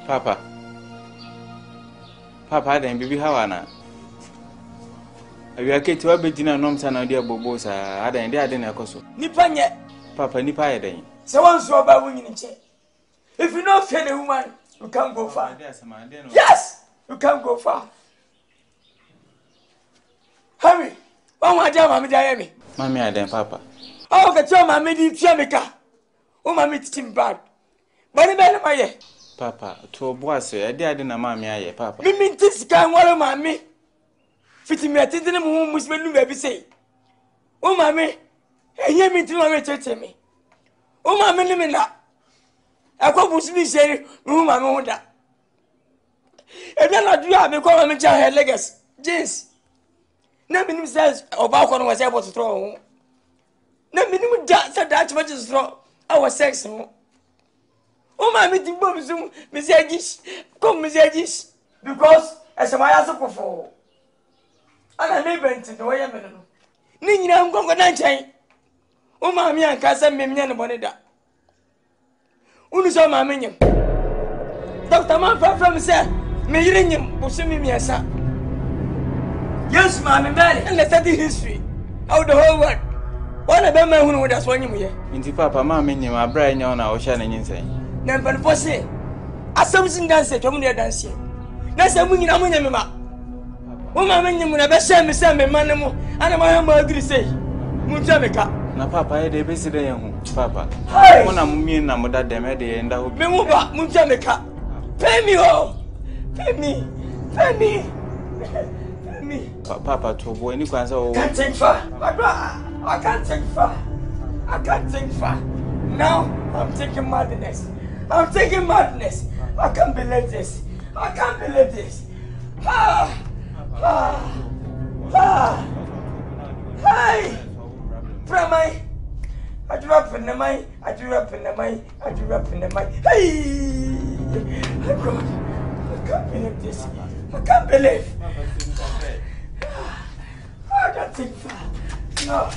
Papa. Papa, then baby, how Anna? You are Kate to a bit in a nom son, dear Bobos, I didn't echo. Nipanya. Papa, Nipa, then. So once you are by winning in chair. If you know fear the woman, you can't go far. Yes, you can't go far. Hurry. One more time, Mammy Diami. Mammy, I then, Papa. Oh, get your mammy, Jamaica. Oh, mammy, Tim Bad. But my Papa, to a boy, sir, I didn't a mammy, Papa. Me mean this guy, what mammy? Fitting me at the moon, was when you baby say. Oh, mammy, and you mean to my church me. Oh, mammy, Limina. I go to me say, room, my mother. And then I do have a call me child legacy. James. Nothing says about what was able to throw. Nothing said that much is throw our sex. Oh, my meeting bombs, Miss Edges, come, Miss Edges, because as a my answer before. And I never entered the way I'm in. Nina, I'm going to change. Oh, my man, Cassan, me, and Bonita. Unuso ma menyem Dr. Man from say me yirenyem bo se me miasa Yes ma me Mary and let's study history out the whole world One of them who that's one you Inti Papa ma menyem abra nya na wo sha na nyinsɛn Na mpanfo se asɛm sin dance twom ne dance na sɛ mu nyina munyem ma Wo ma menyem na be hye me se me man mu ana ma ma agri sei mu twa me ka Na Papa e de be si de hu Papa Mona mumie na moda dem e de nda ho Me mu ba mu twa me ka Pay me oh Pay me Papa to boy any kwan say can't take far. I can't take far. I can't take far. Now I'm taking madness. I can't believe this. Hey! Pramai! I drew up in the mind. Hey! God, I can't believe this. I can't believe. I can't take far. No.